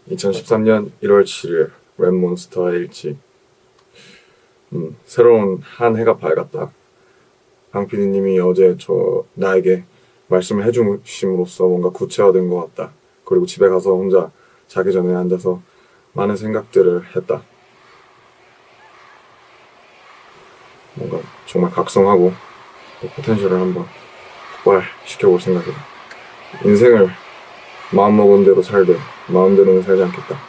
2013년 1월 7일 랩몬스터의 일지. 새로운 한 해가 밝았다. 강 PD님이 어제 나에게 말씀을 해주심으로써 뭔가 구체화된 것 같다. 그리고 집에 가서 혼자 자기 전에 앉아서 많은 생각들을 했다. 뭔가 정말 각성하고 포텐셜을 한번 폭발시켜볼 생각이다. 인생을 마음먹은 대로 살되 마음대로는 살지 않겠다.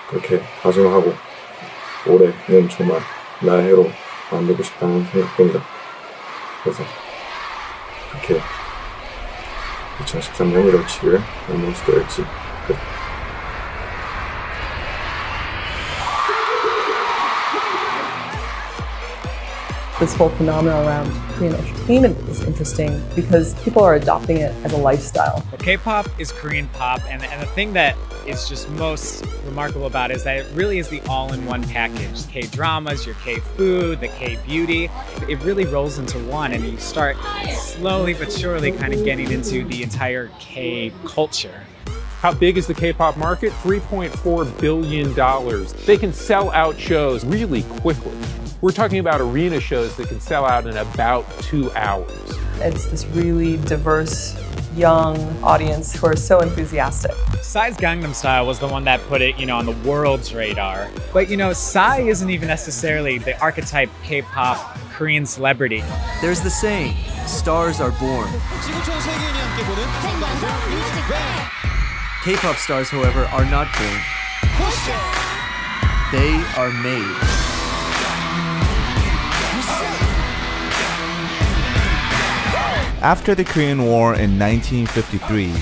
그렇게 다짐하고 올해는 정말 나의 해로 만들고 싶다는 생각뿐이다. 그래서 그렇게 2013년 1월 7일 몬스터일지 끝. This whole phenomenon around Korean entertainment is interesting because people are adopting it as a lifestyle. Well, K-pop is Korean pop, and the thing that is just most remarkable about it is that it really is the all-in-one package. K-dramas, your K-food, the K-beauty. It really rolls into one, and you start slowly but surely kind of getting into the entire K-culture. How big is the K-pop market? $3.4 billion. They can sell out shows really quickly. We're talking about arena shows that can sell out in about 2 hours. It's this really diverse, young audience who are so enthusiastic. Psy's Gangnam Style was the one that put it, on the world's radar. But, Psy isn't even necessarily the archetype K-pop Korean celebrity. There's the saying, stars are born. K-pop stars, however, are not born. They are made. After the Korean War in 1953,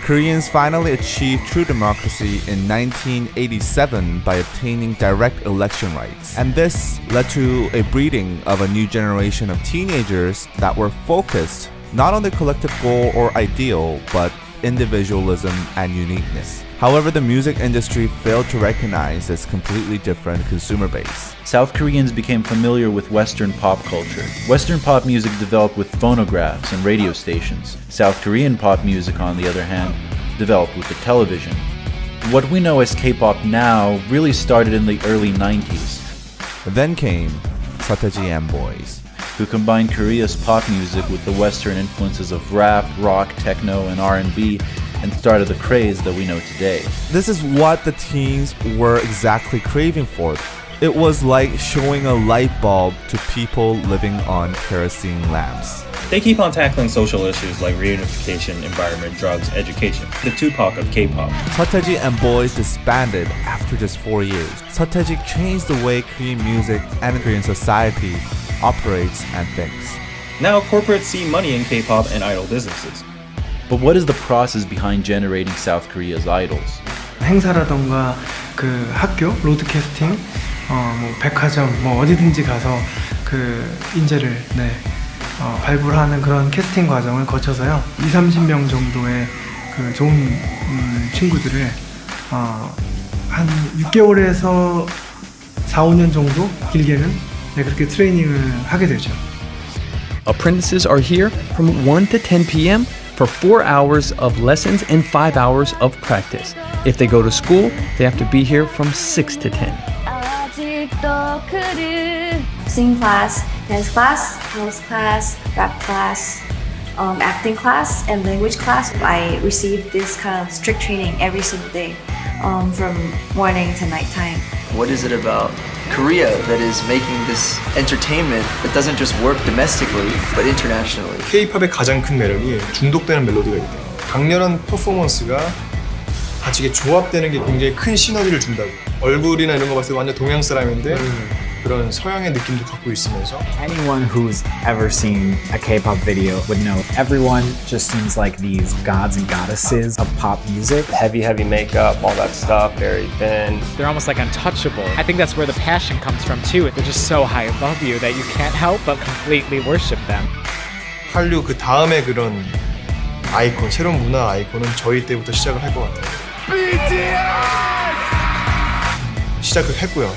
Koreans finally achieved true democracy in 1987 by obtaining direct election rights. And this led to a breeding of a new generation of teenagers that were focused not on the collective goal or ideal, but individualism and uniqueness. However, the music industry failed to recognize this completely different consumer base. South Koreans became familiar with Western pop culture. Western pop music developed with phonographs and radio stations. South Korean pop music, on the other hand, developed with the television. What we know as K-pop now really started in the early 90s. Then came Seo and Boys, who combined Korea's pop music with the Western influences of rap, rock, techno, and R&B, and started the craze that we know today. This is what the teens were exactly craving for. It was like showing a light bulb to people living on kerosene lamps. They keep on tackling social issues like reunification, environment, drugs, education. The Tupac of K-pop. Seo and Boys disbanded after just 4 years. Seo changed the way Korean music and Korean society operates and thinks. Now corporates see money in K-pop and idol businesses. But what is the process behind generating South Korea's idols? 행사라던가 그 학교, 로드 캐스팅, 백화점, 어디든지 가서 그 인재를 발굴하는 그런 캐스팅 과정을 거쳐서요. 20-30명 정도의 그 좋은 친구들을 한 6개월에서 4-5년 정도 길게는 그렇게 트레이닝을 하게 되죠. Apprentices are here from 1 to 10 p.m. for 4 hours of lessons and 5 hours of practice. If they go to school, they have to be here from 6 to 10. Singing class, dance class, house class, rap class, acting class, and language class. I receive this kind of strict training every single day, from morning to nighttime. What is it about Korea that is making this entertainment that doesn't just work domestically, but internationally? K-팝의 가장 큰 매력이 중독되는 멜로디가 있대요. 강렬한 퍼포먼스가 같이 이게 조합되는 게 굉장히 큰 시너지를 준다고. 얼굴이나 이런 거 봤을 때 완전 동양 사람인데 그런 서양의 느낌도 갖고 있으면서. Anyone who's ever seen a K-pop video would know everyone just seems like these gods and goddesses of pop music. Heavy makeup, all that stuff, very thin. They're almost like untouchable. I think that's where the passion comes from too. They're just so high above you that you can't help but completely worship them. 한류 그 다음에 그런 아이콘, 새로운 문화 아이콘은 저희 때부터 시작을 할 것 같아요. BTS! 시작을 했고요.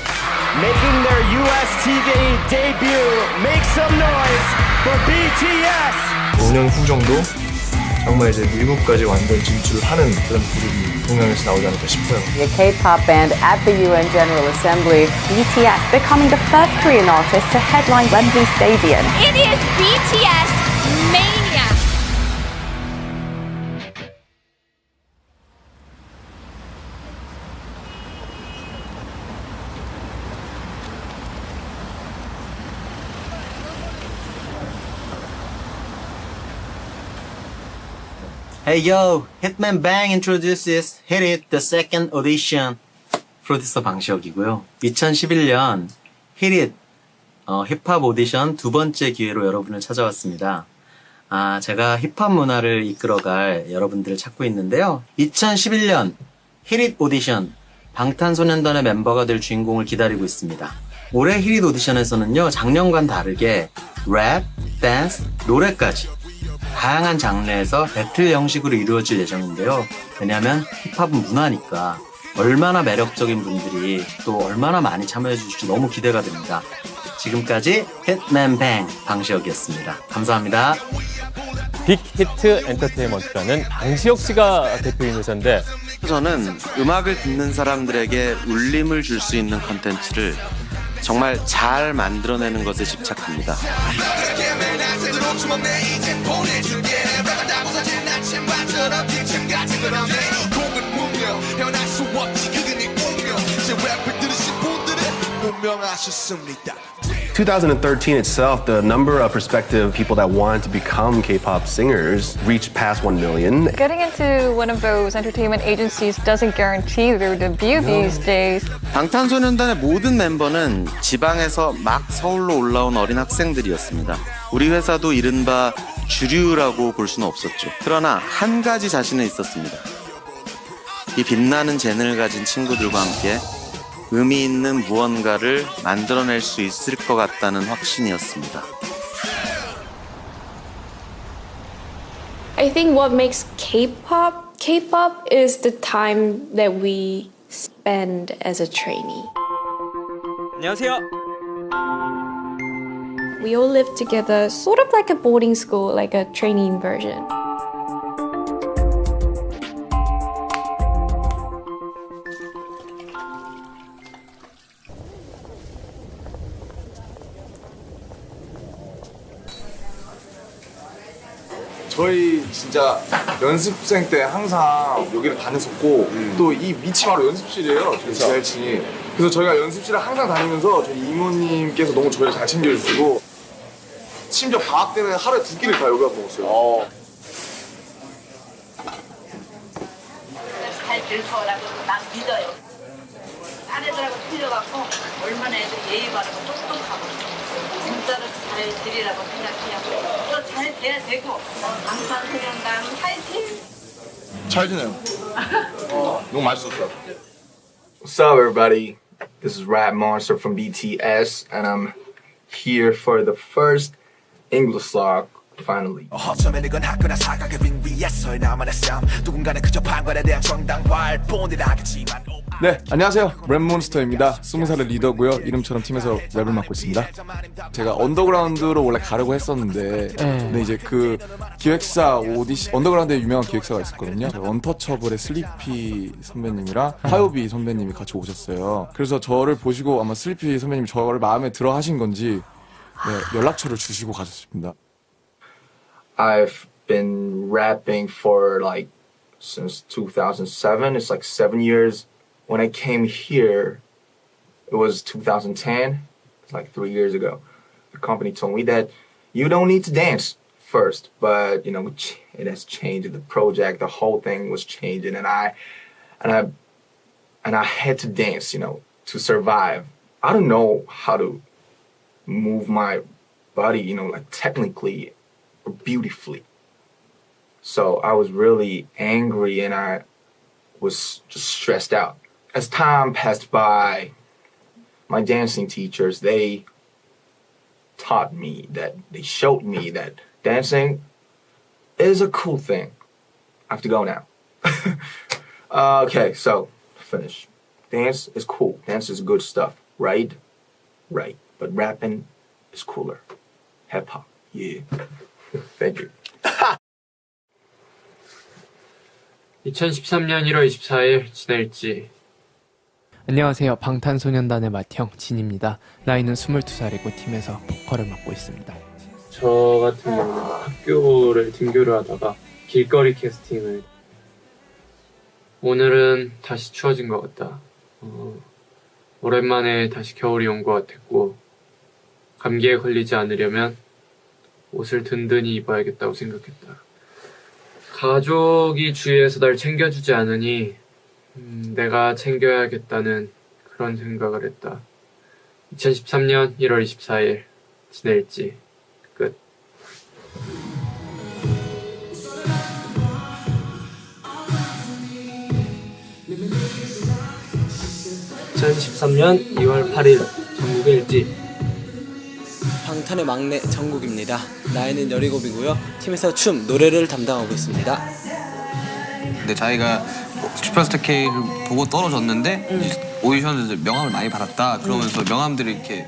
Making their US TV debut, make some noise for BTS! 5년 후 정도 정말 이제 미국까지 완전 진출하는 그런 그룹이 동양에서 나오지 않을까 싶어요. A K-pop band at the UN General Assembly. BTS becoming the first Korean artist to headline Wembley Stadium. It is BTS Mania. Hey yo, Hitman Bang introduces Hit It, the second audition. 프로듀서 방시혁이고요. 2011년 Hit It 힙합 오디션 두 번째 기회로 여러분을 찾아왔습니다. 제가 힙합 문화를 이끌어갈 여러분들을 찾고 있는데요. 2011년 Hit It 오디션 방탄소년단의 멤버가 될 주인공을 기다리고 있습니다. 올해 Hit It 오디션에서는요, 작년과는 다르게 랩, 댄스, 노래까지 다양한 장르에서 배틀 형식으로 이루어질 예정인데요. 왜냐하면 힙합은 문화니까 얼마나 매력적인 분들이 또 얼마나 많이 참여해 주실지 너무 기대가 됩니다. 지금까지 hitman bang 방시혁이었습니다. 감사합니다. 빅히트 엔터테인먼트라는 방시혁 씨가 대표인 회사인데 저는 음악을 듣는 사람들에게 울림을 줄 수 있는 컨텐츠를 정말 잘 만들어내는 것에 집착합니다. 운명하셨습니다. 2013 itself, the number of prospective people that wanted to become K-pop singers reached past 1 million. Getting into one of those entertainment agencies doesn't guarantee their debut these days. 방탄소년단의 모든 멤버는 지방에서 막 서울로 올라온 어린 학생들이었습니다. 우리 회사도 이른바 주류라고 볼 수는 없었죠. 그러나 한 가지 자신은 있었습니다. 이 빛나는 재능을 가진 친구들과 함께 의미 있는 무언가를 만들어낼 수 있을 것 같다는 확신이었습니다. I think what makes K-pop is the time that we spend as a trainee. 안녕하세요. We all live together, sort of like a boarding school, like a trainee version. 저희 진짜 연습생 때 항상 여기를 다녔었고 또 이 밑이 바로 연습실이에요. 저희 지하층이. 그래서 저희가 연습실을 항상 다니면서 저희 이모님께서 너무 저희를 잘 챙겨주시고 심지어 방학 때는 하루에 2끼를 다 여기 와서 먹었어요. 잘 될 거라고 난 믿어요. 딴 애들하고 틀려갖고 얼마나 애들 예의 바르고 똑똑하고 진짜로 잘 되리라고 생각해요. 또 잘 돼야 되고 방탄소년단 파이팅! 잘 지내요. 너무 맛있었어요. What's up, everybody? This is Rap Monster from BTS, and I'm here for the first English song. Finally. 어쩌면 이건 학교나 사각의 빈 위에서의 나만의 삶 누군가는 그저 판관에 대한 정당화할 뿐이라 하겠지만 네, 안녕하세요. 랩몬스터입니다. 20살의 리더고요. 이름처럼 팀에서 랩을 맡고 있습니다. 제가 언더그라운드로 원래 가려고 했었는데 근데 이제 그 기획사 오디션 언더그라운드에 유명한 기획사가 있었거든요. 언터처블의 슬리피 선배님이랑 화요비 선배님이 같이 오셨어요. 그래서 저를 보시고 아마 슬리피 선배님이 저를 마음에 들어 하신 건지 연락처를 주시고 가셨습니다. I've been rapping for like since 2007. It's like 7 years. When I came here, it was 2010. It's like 3 years ago. The company told me that you don't need to dance first, but you know it has changed. The project, the whole thing was changing, and I had to dance, you know, to survive. I don't know how to move my body, you know, like technically. Beautifully. So I was really angry and I was just stressed out. As time passed by, my dancing teachers, they taught me that, they showed me that dancing is a cool thing. I have to go now. Okay, so finish. Dance is cool. Dance is good stuff, right? Right. But rapping is cooler. Hip hop, yeah. Thank you. 2013년 1월 24일 지낼지. 안녕하세요. 방탄소년단의 맏형 진입니다. 나이는 22살이고 팀에서 보컬을 맡고 있습니다. 저 같은 경우는 학교를 등교를 하다가 길거리 캐스팅을. 오늘은 다시 추워진 것 같다. 오랜만에 다시 겨울이 온 것 같았고, 감기에 걸리지 않으려면 옷을 든든히 입어야겠다고 생각했다. 가족이 주위에서 날 챙겨주지 않으니 내가 챙겨야겠다는 그런 생각을 했다. 2013년 1월 24일 지낼지. 끝. 2013년 2월 8일 전국의 일지. 방탄의 막내 정국입니다. 나이는 17이고요. 팀에서 춤, 노래를 담당하고 있습니다. 근데 자기가 슈퍼스타 K를 보고 떨어졌는데 오디션에서 명함을 많이 받았다. 그러면서 명함들을 이렇게.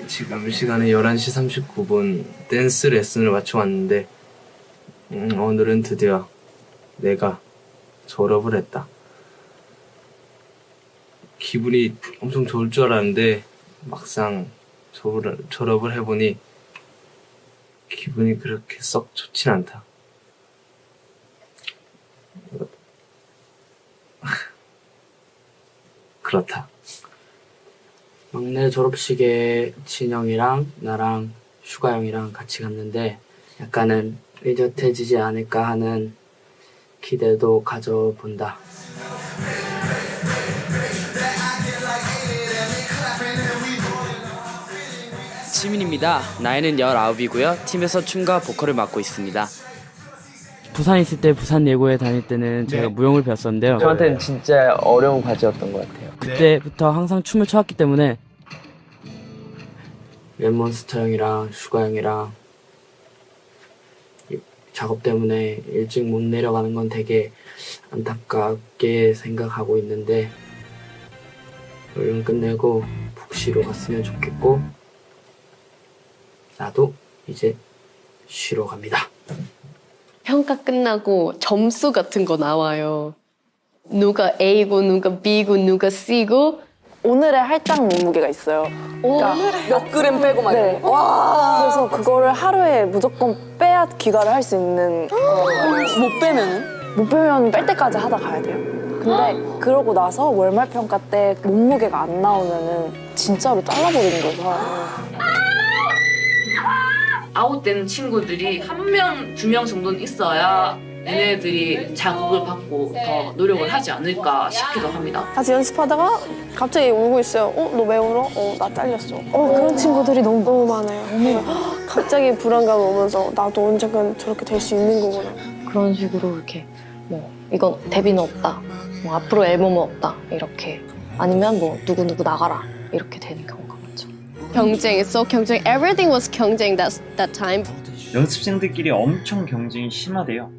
지금 시간은 11시 39분. 댄스 레슨을 마쳐 왔는데 오늘은 드디어 내가 졸업을 했다. 기분이 엄청 좋을 줄 알았는데 막상 졸업을 해보니 기분이 그렇게 썩 좋진 않다. 그렇다. 막내 졸업식에 진영이랑 나랑 슈가 형이랑 같이 갔는데 약간은 의젓해지지 않을까 하는 기대도 가져본다. 시민입니다. 나이는 19이고요. 팀에서 춤과 보컬을 맡고 있습니다. 부산에 있을 때 부산 예고에 다닐 때는 제가 무용을 배웠었는데요. 저한테는 진짜 어려운 과제였던 것 같아요. 그때부터 항상 춤을 춰왔기 때문에 랩몬스터 형이랑 슈가 형이랑 작업 때문에 일찍 못 내려가는 건 되게 안타깝게 생각하고 있는데 얼른 끝내고 푹 쉬러 갔으면 좋겠고 나도 이제 쉬러 갑니다. 평가 끝나고 점수 같은 거 나와요. 누가 A고 누가 B고 누가 C고 오늘의 할당 몸무게가 있어요. 그러니까 몇 그램 빼고 막 네. 와. 그래서 그거를 하루에 무조건 빼야 귀가를 할 수 있는 못 빼면은? 못 빼면 뺄 때까지 하다 가야 돼요. 근데 그러고 나서 월말 평가 때 몸무게가 안 나오면은 진짜로 잘라버리는 거예요. 아웃되는 친구들이 1명, 2명 정도는 있어야 얘네들이 자극을 받고 더 노력을 하지 않을까 싶기도 합니다. 같이 연습하다가 갑자기 울고 있어요. 너 왜 울어? 나 잘렸어. 그런 친구들이 너무 많아요. 갑자기 불안감 오면서 나도 언젠간 저렇게 될 수 있는 거구나. 그런 식으로 이렇게 뭐 이건 데뷔는 없다, 뭐 앞으로 앨범은 없다 이렇게 아니면 뭐 누구 나가라 이렇게 되는 경우가 많죠. 경쟁, so 경쟁, everything was 경쟁 that time. 연습생들끼리 엄청 경쟁이 심하대요.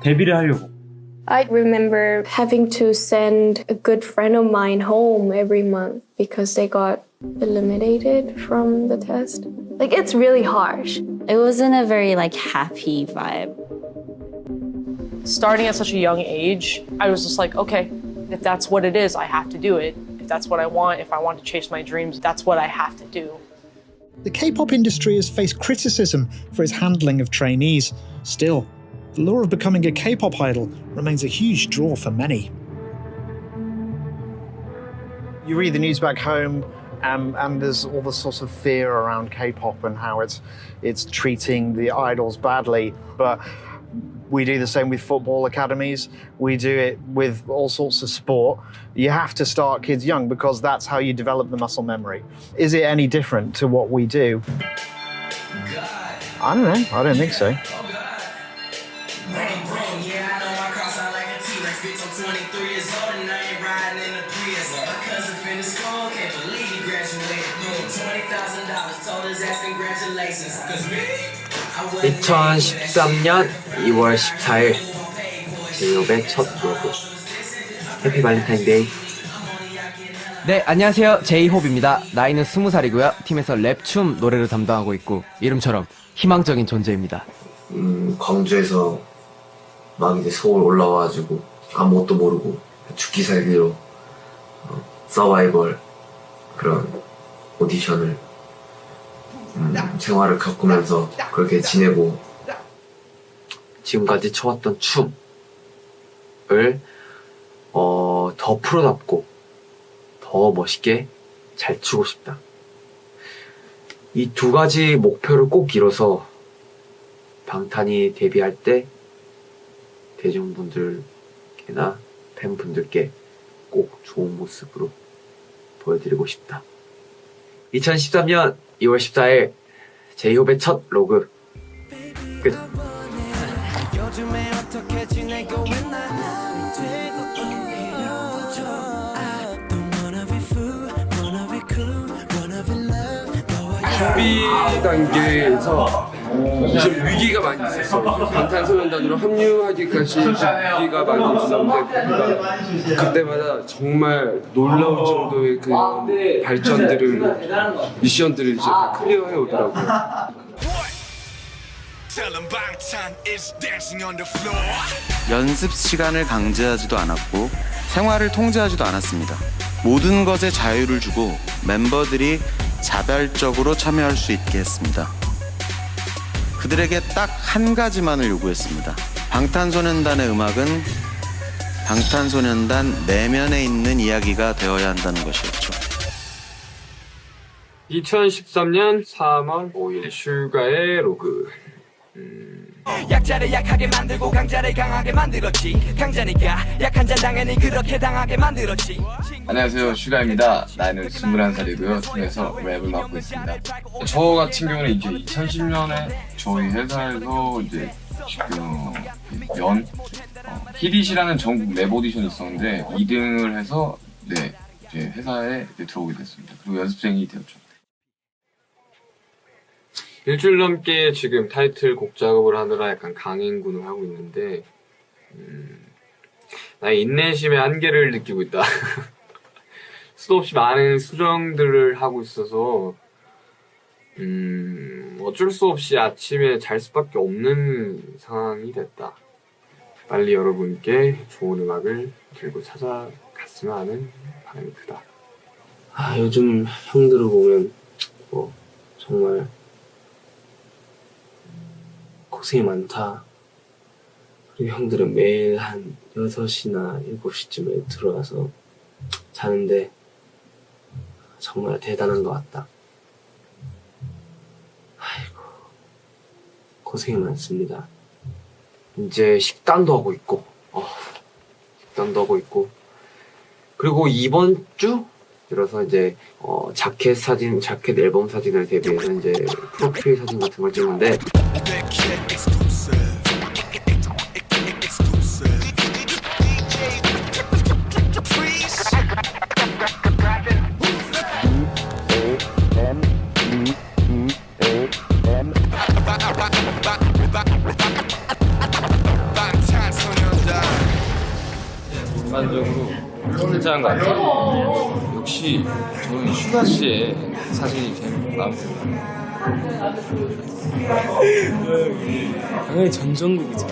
데뷔를 하려고. I remember having to send a good friend of mine home every month because they got eliminated from the test. Like it's really harsh. It wasn't a very happy vibe. Starting at such a young age, I was just like, okay, if that's what it is, I have to do it. If that's what I want, if I want to chase my dreams, that's what I have to do. The K-pop industry has faced criticism for its handling of trainees. Still, the lure of becoming a K-pop idol remains a huge draw for many. You read the news back home, and there's all the sorts of fear around K-pop and how it's treating the idols badly. But we do the same with football academies. We do it with all sorts of sport. You have to start kids young because that's how you develop the muscle memory. Is it any different to what we do? I don't know. I don't think so. (2013년 2월 14일) 제이홉의 첫 로고. 해피 발렌타인데이. 네, 안녕하세요. 제이홉입니다. 나이는 20살이고요. 팀에서 랩, 춤, 노래를 담당하고 있고 이름처럼 희망적인 존재입니다. 광주에서 막 이제 서울 올라와가지고 아무것도 모르고 죽기 살기로 서바이벌 그런 오디션을 생활을 겪으면서 그렇게 지내고 지금까지 쳐왔던 춤을 더 프로답고 더 멋있게 잘 추고 싶다. 이 두 가지 목표를 꼭 이뤄서 방탄이 데뷔할 때 대중분들께나 팬분들께 꼭 좋은 모습으로 보여드리고 싶다. 2013년 2월 14일 제이홉의 첫 로그 끝. 준비 단계에서 좀 위기가 많이 있었어. 방탄소년단으로 합류하기까지 위기가 많이 있었는데 그때마다 정말 놀라울 정도의 그 발전들을 미션들을 이제 다 클리어해 오더라고요. 연습 시간을 강제하지도 않았고 생활을 통제하지도 않았습니다. 모든 것에 자유를 주고 멤버들이 자발적으로 참여할 수 있게 했습니다. 그들에게 딱 한 가지만을 요구했습니다. 방탄소년단의 음악은 방탄소년단 내면에 있는 이야기가 되어야 한다는 것이었죠. 2013년 3월 5일 슈가의 로그. 약자를 약하게 만들고 강자를 강하게 만들었지. 강자니까 약한 자 당연히 그렇게 당하게 만들었지. 안녕하세요, 슈가입니다. 나이는 21살이고요. 팀에서 랩을 맡고 있습니다. 저 같은 경우는 이제 2010년에 저희 회사에서 이제 지금 히릿이라는 전국 랩 오디션이 있었는데 2등을 해서 네, 이제 회사에 이제 들어오게 됐습니다. 그리고 연습생이 되었죠. 일주일 넘게 지금 타이틀곡 작업을 하느라 약간 강행군을 하고 있는데 나의 인내심의 한계를 느끼고 있다. 수도 없이 많은 수정들을 하고 있어서 어쩔 수 없이 아침에 잘 수밖에 없는 상황이 됐다. 빨리 여러분께 좋은 음악을 들고 찾아갔으면 하는 바람이 크다. 요즘 형들을 보면 정말 고생이 많다. 그리고 형들은 매일 한 6시나 7시쯤에 들어와서 자는데 정말 대단한 것 같다. 아이고, 고생이 많습니다. 이제 식단도 하고 있고, 그리고 이번 주 들어서 이제 자켓 앨범 사진을 대비해서 이제 프로필 사진 같은 걸 찍는데 전반적으로 괜찮은 것 같아요. 역시 저는 슈가 씨의 사진이 제일 마음에 들어요. 당연히 전정국이죠.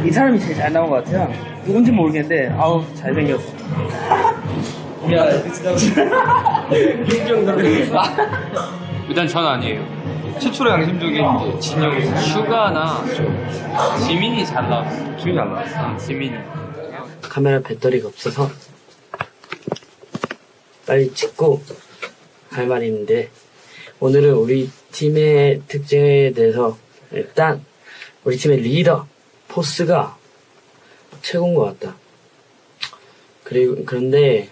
이 사람이 제일 잘 나온 것 같아요. 누군지 모르겠는데 아우 잘생겼어. 일단 전 아니에요. 최초로 양심적인 진영이 슈가나 지민이 잘 나왔어. 지민이 잘 나왔어. 지민이. 카메라 배터리가 없어서 빨리 찍고 할 말이 있는데 오늘은 우리 팀의 특징에 대해서 일단 우리 팀의 리더 포스가 최고인 것 같다. 그런데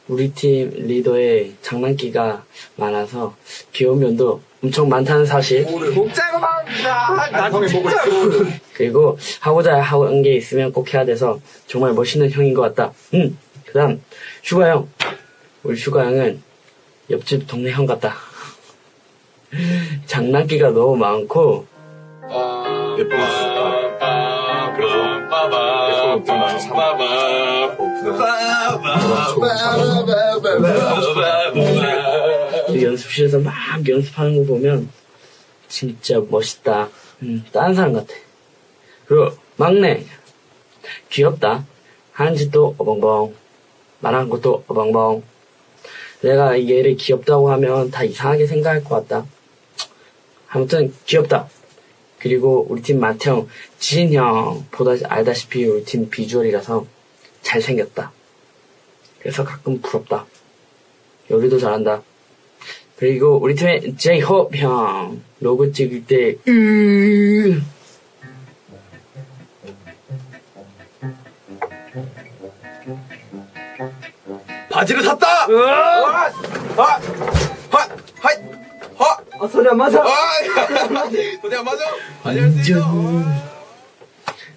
우리 팀 리더의 장난기가 많아서 귀여운 면도 엄청 많다는 사실. 복자가 많다. 나도 진짜. 그리고 하고자 하는 게 있으면 꼭 해야 돼서 정말 멋있는 형인 것 같다. 그다음 슈가 형. 우리 슈가 형은 옆집 동네 형 같다. 장난기가 너무 많고. 연습실에서 막 연습하는 거 보면 진짜 멋있다. 다른 사람 같아. 그리고 막내 귀엽다. 하는 짓도 어벙벙, 말하는 것도 어벙벙. 내가 얘를 귀엽다고 하면 다 이상하게 생각할 것 같다. 아무튼 귀엽다. 그리고 우리 팀 맏형 지인 형보다 알다시피 우리 팀 비주얼이라서 잘생겼다. 그래서 가끔 부럽다. 요리도 잘한다. 그리고 우리 팀의 제이홉 형 로고 찍을 때 바지를 샀다! 소리 안 맞아. 소리 안 맞아? 완전.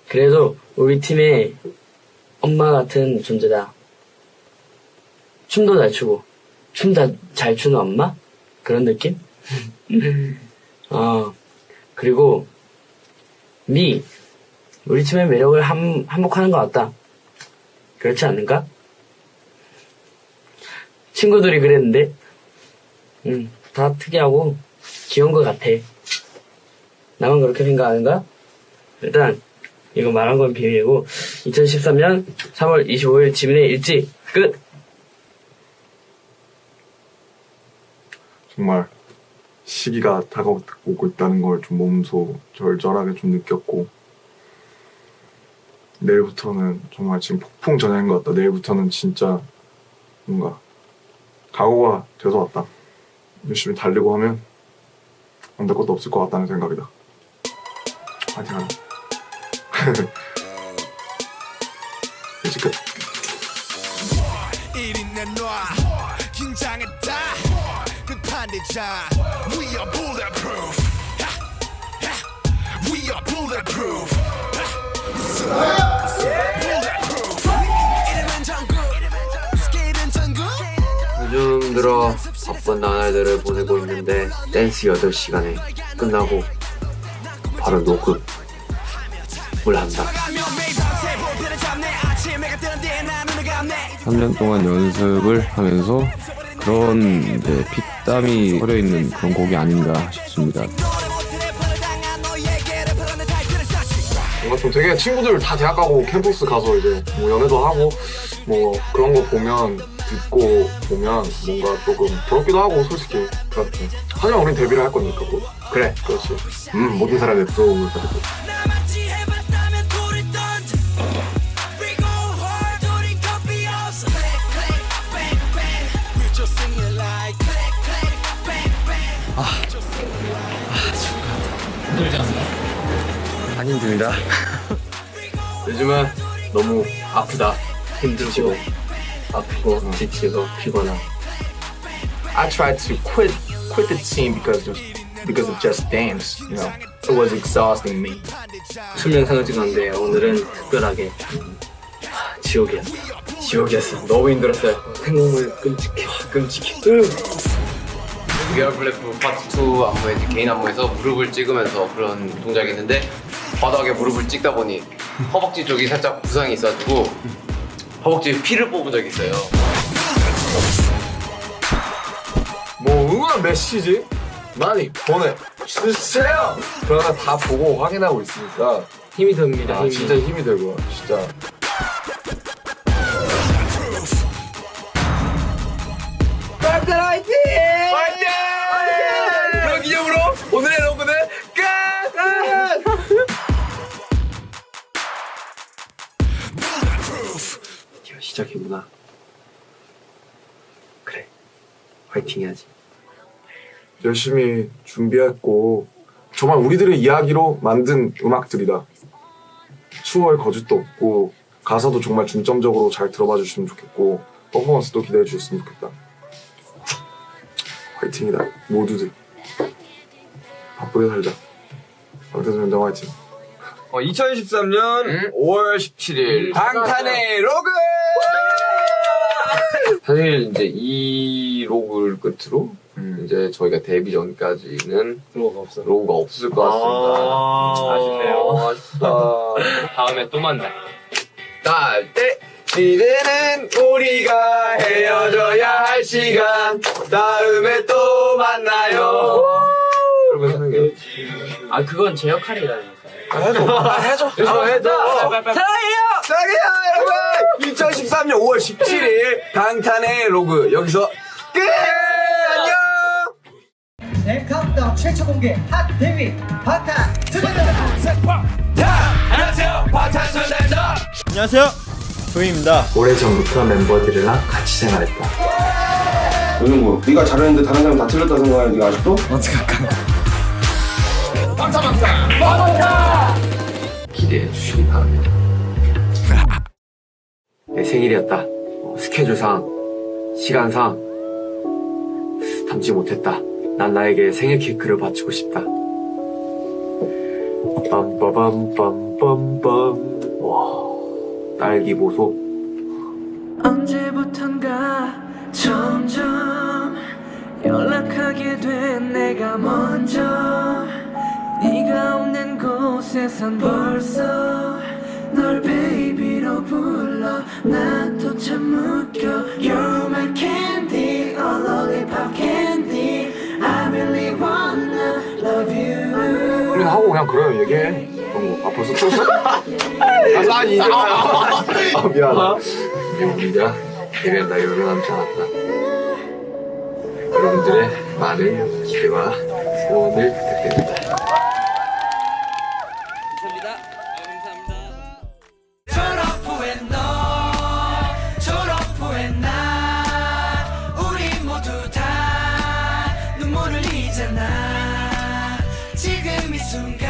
그래도 우리 팀의 엄마 같은 존재다. 춤도 잘 추고 춤 잘 추는 엄마? 그런 느낌? 그리고 우리 팀의 매력을 한몫하는 것 같다. 그렇지 않는가? 친구들이 그랬는데 다 특이하고 귀여운 것 같아. 나만 그렇게 생각하는가? 일단 이거 말한 건 비밀이고 2013년 3월 25일 지민의 일지 끝! 정말 시기가 다가오고 있다는 걸 좀 몸소 절절하게 좀 느꼈고, 내일부터는 정말 지금 폭풍 전야인 것 같다. 내일부터는 진짜 뭔가 각오가 돼서 왔다. 열심히 달리고 하면 안 될 것도 없을 것 같다는 생각이다. 파이팅 하자. 이제 끝. We are bulletproof. We are bulletproof. 요즘 들어 바쁜 나날들을 보내고 있는데 댄스 8시간에 끝나고 바로 녹음을 한다. 3년 동안 연습을 하면서 그런 이제 피땀이 흐려있는 그런 곡이 아닌가 싶습니다. 뭔가 좀 되게 친구들 다 대학 가고 캠퍼스 가서 이제 뭐 연애도 하고 뭐 그런 거 보면 듣고 보면 뭔가 조금 부럽기도 하고 솔직히 그렇지. 하지만 우린 데뷔를 할 거니까 뭐. 그래 그렇지. 모든 사람의 부러움을 가지고. 안 힘들다. 요즘은 너무 아프다. 힘들고 아프고 지치고 피곤하고. I tried to quit the team because of just dance. You know, it was exhausting me. 수명 상을 찍었는데 오늘은 특별하게 지옥이었어. 지옥이었어. 너무 힘들었어요. 생각만 끔찍해. 위아래 블랙프 파트 2 안무에 개인 안무에서 무릎을 찍으면서 그런 동작이 있는데 바닥에 무릎을 찍다 보니 허벅지 쪽이 살짝 부상이 있어가지고 허벅지에 피를 뽑은 적이 있어요. 뭐 응원 메시지 많이 보내주세요. 그러나 다 보고 확인하고 있으니까 힘이 듭니다. 힘이. 진짜 힘이 들고 진짜. 파이팅! 파이팅! 그런 기념으로 오늘의 로그는 끝! 드디어 시작이구나. 그래, 화이팅 해야지. 열심히 준비했고 정말 우리들의 이야기로 만든 음악들이다. 추월 거짓도 없고 가사도 정말 중점적으로 잘 들어봐 주시면 좋겠고 퍼포먼스도 기대해 주셨으면 좋겠다. 화이팅이다 모두들. 바쁘게 살자. 방탄소년단 화이팅. 2013년 5월 17일 방탄의 로그! 사실 이제 이 로그를 끝으로 이제 저희가 데뷔 전까지는 로고가 없을 것 같습니다. 아쉽네요. 아쉽다. 다음에 또 만나. 딸때 이제는 우리가 헤어져야 할 시간 다음에 또 만나요. 이러면서 하는 게. 아 그건 제 역할이라니까. 해줘. 사랑해요 여러분. 2013년 5월 17일 방탄의 로그 여기서 끝. 안녕. 네, 카운트다운 최초 공개 핫 데뷔 방탄소년단. 안녕하세요 방탄소년단. 안녕하세요 조이입니다. 오래전부터 멤버들이랑 같이 생활했다. 요정구, 네가 잘했는데 다른 사람 다 틀렸다 생각하는 네가 아직도? 어떻게 할까? 기대해 주시기 바랍니다. 내 생일이었다. 스케줄상, 시간상 담지 못했다. 난 나에게 생일 케이크를 바치고 싶다. 빰빠밤빰빰빰. 와, 딸기 보소. 언제부턴가 점점 연락하게 된 내가 먼저 네가 없는 곳에선 벌써 널 베이비로 불러 나도 참 웃겨 You're my candy, a lollipop candy I really wanna love you 우리는 하고 그냥 그래요 얘기해. 그런 거. 아 벌써 틀었어? 아니 미안하다. 미안합니다. 데뷔한다 이러면 남지 않았다. 여러분들의 많은 기대와 소원을 부탁드립니다. 졸업 후에 너 졸업 후에 나 우리 모두 다 눈물을 흘리잖아 지금 이 순간